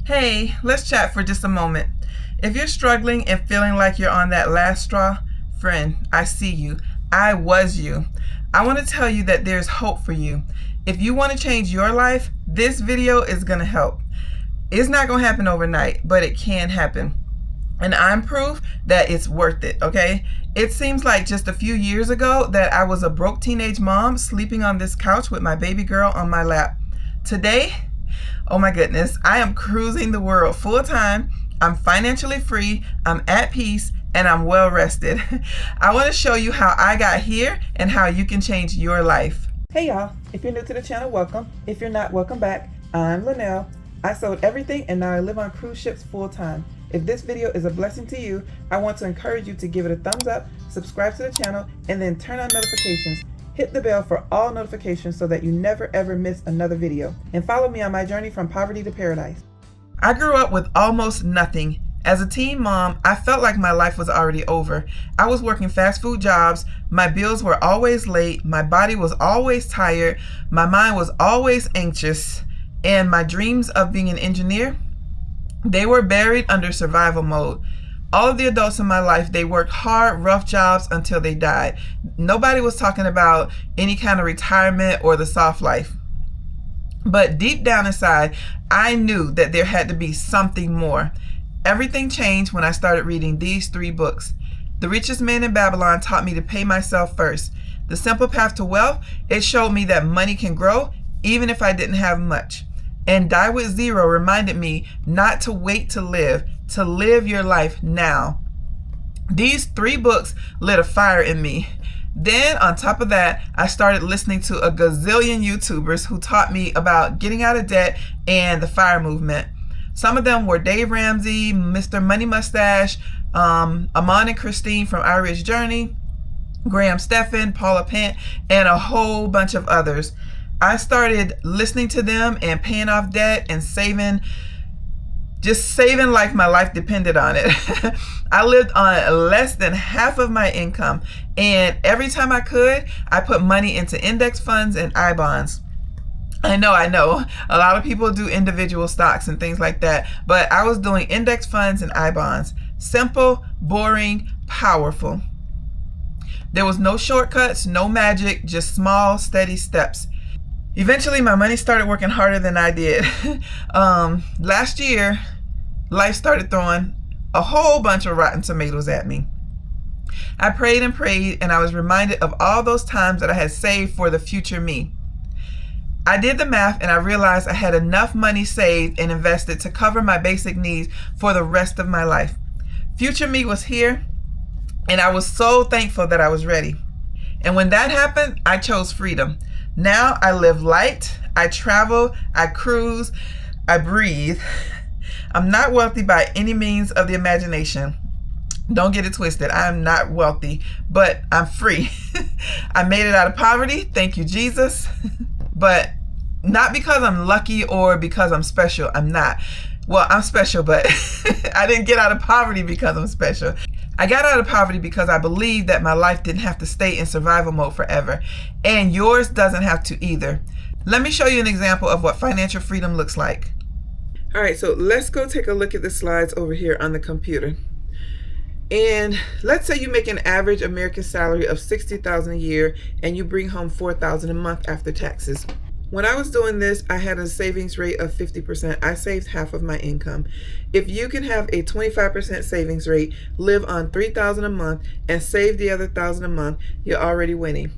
Hey, let's chat for just a moment. If you're struggling and feeling like you're on that last straw, friend, I see you. I was you. I want to tell you that there's hope for you. If you want to change your life, this video is going to help. It's not going to happen overnight, but it can happen. And I'm proof that it's worth it, okay? It seems like just a few years ago that I was a broke teenage mom sleeping on this couch with my baby girl on my lap. Today, oh my goodness, I am cruising the world full time. I'm financially free, I'm at peace, and I'm well rested. I want to show you how I got here and how you can change your life. Hey y'all, if you're new to the channel, welcome. If you're not, welcome back. I'm Linnell. I sold everything and now I live on cruise ships full time. If this video is a blessing to you, I want to encourage you to give it a thumbs up, subscribe to the channel, and then turn on notifications. Hit the bell for all notifications so that you never ever miss another video. And follow me on my journey from poverty to paradise. I grew up with almost nothing. As a teen mom, I felt like my life was already over. I was working fast food jobs, my bills were always late, my body was always tired, my mind was always anxious, and my dreams of being an engineer, they were buried under survival mode. All of the adults in my life, they worked hard, rough jobs until they died. Nobody was talking about any kind of retirement or the soft life. But deep down inside, I knew that there had to be something more. Everything changed when I started reading these 3 books. The Richest Man in Babylon taught me to pay myself first. The Simple Path to Wealth, it showed me that money can grow even if I didn't have much. And Die with Zero reminded me not to wait to live your life now. These 3 books lit a fire in me. Then on top of that, I started listening to a gazillion YouTubers who taught me about getting out of debt and the FIRE movement. Some of them were Dave Ramsey, Mr. Money Mustache, Amon and Christine from Irish Journey, Graham Stephan, Paula Pant, and a whole bunch of others. I started listening to them and paying off debt and saving like my life depended on it. I lived on less than half of my income, and every time I could, I put money into index funds and I-bonds. I know, a lot of people do individual stocks and things like that, but I was doing index funds and I-bonds. Simple, boring, powerful. There was no shortcuts, no magic, just small, steady steps. Eventually, my money started working harder than I did. Last year, life started throwing a whole bunch of rotten tomatoes at me. I prayed and prayed, and I was reminded of all those times that I had saved for the future me. I did the math, and I realized I had enough money saved and invested to cover my basic needs for the rest of my life. Future me was here, and I was so thankful that I was ready. And when that happened, I chose freedom. Now I live light, I travel, I cruise, I breathe. I'm not wealthy by any means of the imagination. Don't get it twisted. I'm not wealthy, but I'm free. I made it out of poverty. Thank you, Jesus. But not because I'm lucky or because I'm special. I'm not. Well, I'm special, but I didn't get out of poverty because I'm special. I got out of poverty because I believed that my life didn't have to stay in survival mode forever. And yours doesn't have to either. Let me show you an example of what financial freedom looks like. All right, so let's go take a look at the slides over here on the computer. And let's say you make an average American salary of $60,000 a year and you bring home $4,000 a month after taxes. When I was doing this, I had a savings rate of 50%. I saved half of my income. If you can have a 25% savings rate, live on $3,000 a month, and save the other $1,000 a month, you're already winning.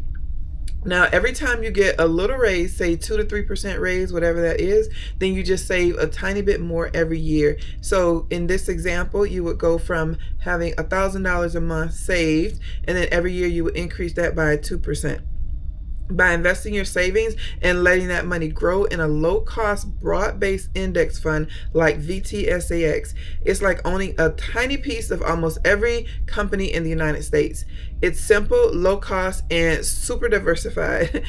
Now, every time you get a little raise, say 2 to 3% raise, whatever that is, then you just save a tiny bit more every year. So in this example, you would go from having $1,000 a month saved, and then every year you would increase that by 2%. By investing your savings and letting that money grow in a low-cost, broad-based index fund like VTSAX, it's like owning a tiny piece of almost every company in the United States. It's simple, low-cost, and super diversified.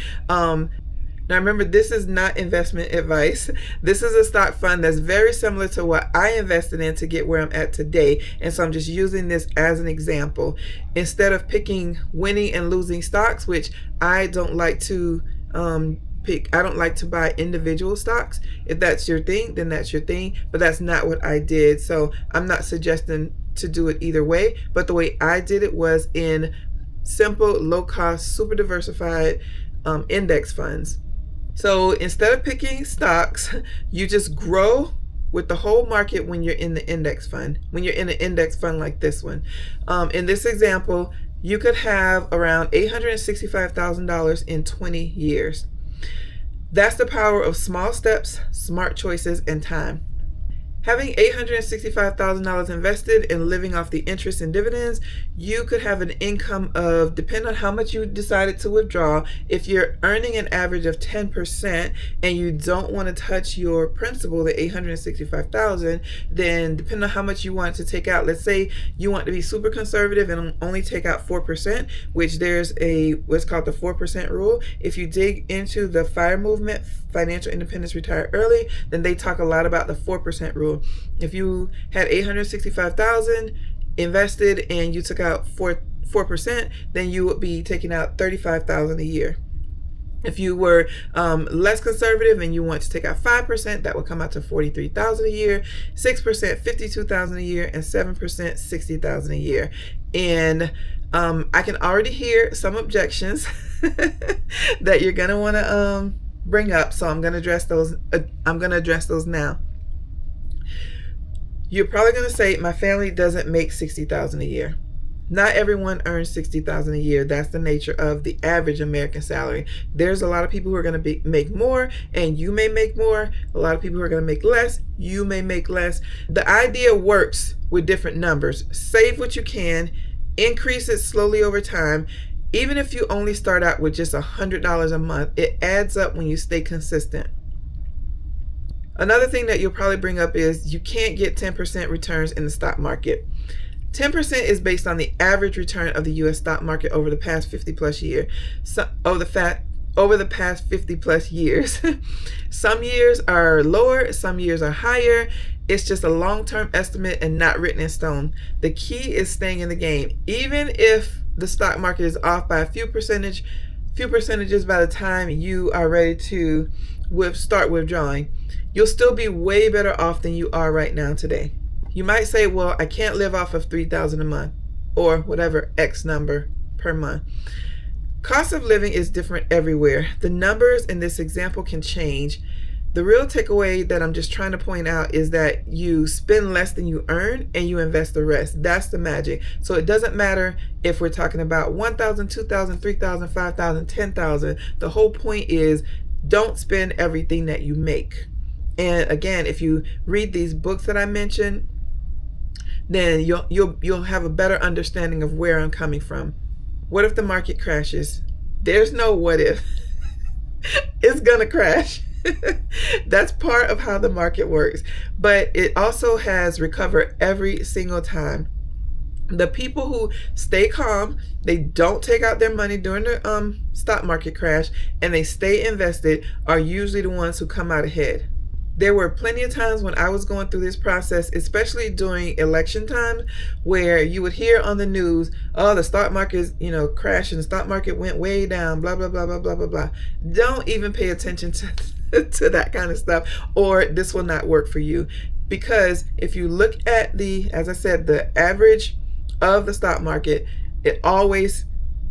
Now remember, this is not investment advice. This is a stock fund that's very similar to what I invested in to get where I'm at today. And so I'm just using this as an example. Instead of picking winning and losing stocks, which I don't like to I don't like to buy individual stocks. If that's your thing, then that's your thing, but that's not what I did. So I'm not suggesting to do it either way, but the way I did it was in simple, low cost, super diversified index funds. So instead of picking stocks, you just grow with the whole market when you're in the index fund, when you're in an index fund like this one. In this example, you could have around $865,000 in 20 years. That's the power of small steps, smart choices, and time. Having $865,000 invested and living off the interest and dividends, you could have an income of, depending on how much you decided to withdraw, if you're earning an average of 10% and you don't want to touch your principal, the $865,000, then depending on how much you want to take out, let's say you want to be super conservative and only take out 4%, which there's what's called the 4% rule. If you dig into the FIRE movement, Financial Independence Retire Early, then they talk a lot about the 4% rule. If you had $865,000 invested and you took out 4%, then you would be taking out $35,000 a year. If you were less conservative and you want to take out 5%, that would come out to $43,000 a year, 6% $52,000 a year, and 7% $60,000 a year. And I can already hear some objections that you're gonna want to bring up, so I'm gonna address those. Now. You're probably gonna say my family doesn't make $60,000 a year. Not everyone earns $60,000 a year. That's the nature of the average American salary. There's a lot of people who are going to make more, and you may make more. A lot of people who are going to make less. You may make less. The idea works with different numbers. Save what you can, increase it slowly over time. Even if you only start out with just $100 a month, it adds up when you stay consistent. Another thing that you'll probably bring up is you can't get 10% returns in the stock market. 10% is based on the average return of the U.S. stock market over the past 50 plus years. Over the past 50 plus years. Some years are lower, some years are higher. It's just a long-term estimate and not written in stone. The key is staying in the game. Even if the stock market is off by a few percentages by the time you are ready to start withdrawing, you'll still be way better off than you are right now today. You might say, well, I can't live off of $3,000 a month or whatever X number per month. Cost of living is different everywhere. The numbers in this example can change. The real takeaway that I'm just trying to point out is that you spend less than you earn and you invest the rest. That's the magic. So it doesn't matter if we're talking about $1,000, $2,000, $3,000, $5,000, $10,000. The whole point is don't spend everything that you make. And again, if you read these books that I mentioned, then you'll have a better understanding of where I'm coming from. What if the market crashes? There's no what if. It's gonna crash. That's part of how the market works. But it also has recovered every single time. The people who stay calm, they don't take out their money during the stock market crash, and they stay invested, are usually the ones who come out ahead. There were plenty of times when I was going through this process, especially during election time, where you would hear on the news, oh, the stock market is, crashed and the stock market went way down, blah, blah, blah, blah, blah, blah, blah. Don't even pay attention to that kind of stuff, or this will not work for you. Because if you look at as I said, the average of the stock market, it always,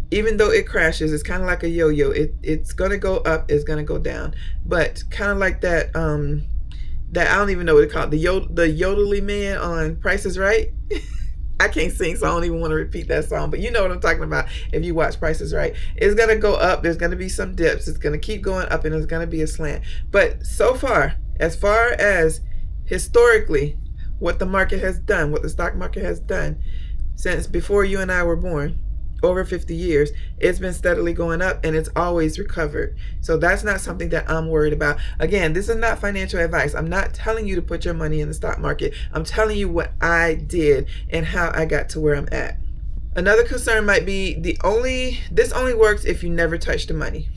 even though it crashes, it's kind of like a yo-yo. It's going to go up, it's going to go down. But kind of like that, that I don't even know what it's called, the yodeling man on Price is Right. I can't sing, so I don't even want to repeat that song, but you know what I'm talking about if you watch Price is Right. It's going to go up, there's going to be some dips, it's going to keep going up, and there's going to be a slant. But so far as historically, what the market has done, what the stock market has done since before you and I were born, over 50 years, it's been steadily going up, and it's always recovered. So that's not something that I'm worried about. Again, this is not financial advice. I'm not telling you to put your money in the stock market. I'm telling you what I did and how I got to where I'm at. Another concern might be this only works if you never touch the money.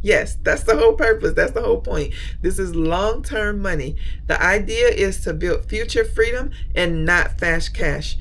Yes, that's the whole purpose. That's the whole point. This is long-term money. The idea is to build future freedom and not fast cash.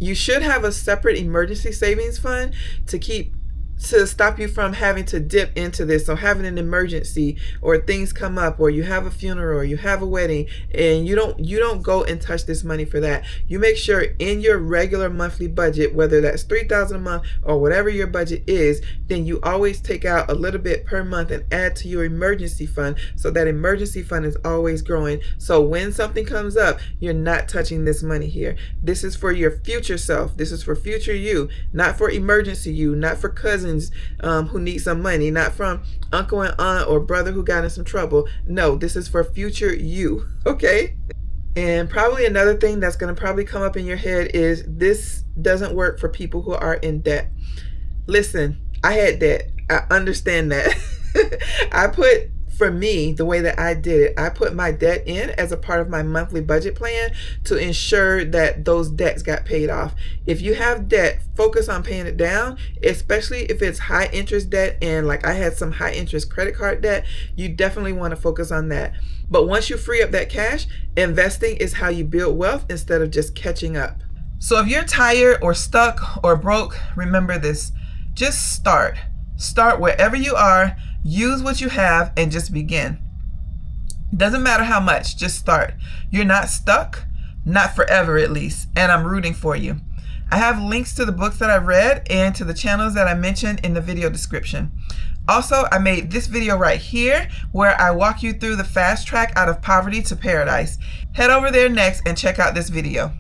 You should have a separate emergency savings fund to keep to stop you from having to dip into this. So having an emergency, or things come up, or you have a funeral, or you have a wedding, and you don't go and touch this money for that. You make sure in your regular monthly budget, whether that's $3,000 a month or whatever your budget is, then you always take out a little bit per month and add to your emergency fund, so that emergency fund is always growing. So when something comes up, you're not touching this money here. This is for your future self. This is for future you, not for emergency you, not for cousins who need some money, not from uncle and aunt or brother who got in some trouble. No, this is for future you, okay? And probably another thing that's going to probably come up in your head is this doesn't work for people who are in debt. Listen, I had debt. I understand that. For me, the way that I did it, I put my debt in as a part of my monthly budget plan to ensure that those debts got paid off. If you have debt, focus on paying it down, especially if it's high interest debt, and like I had some high interest credit card debt, you definitely want to focus on that. But once you free up that cash, investing is how you build wealth instead of just catching up. So if you're tired or stuck or broke, remember this. Just start. Start wherever you are. Use what you have and just begin. Doesn't matter how much, just start. You're not stuck, not forever at least, and I'm rooting for you. I have links to the books that I've read and to the channels that I mentioned in the video description. Also, I made this video right here where I walk you through the fast track out of poverty to paradise. Head over there next and check out this video.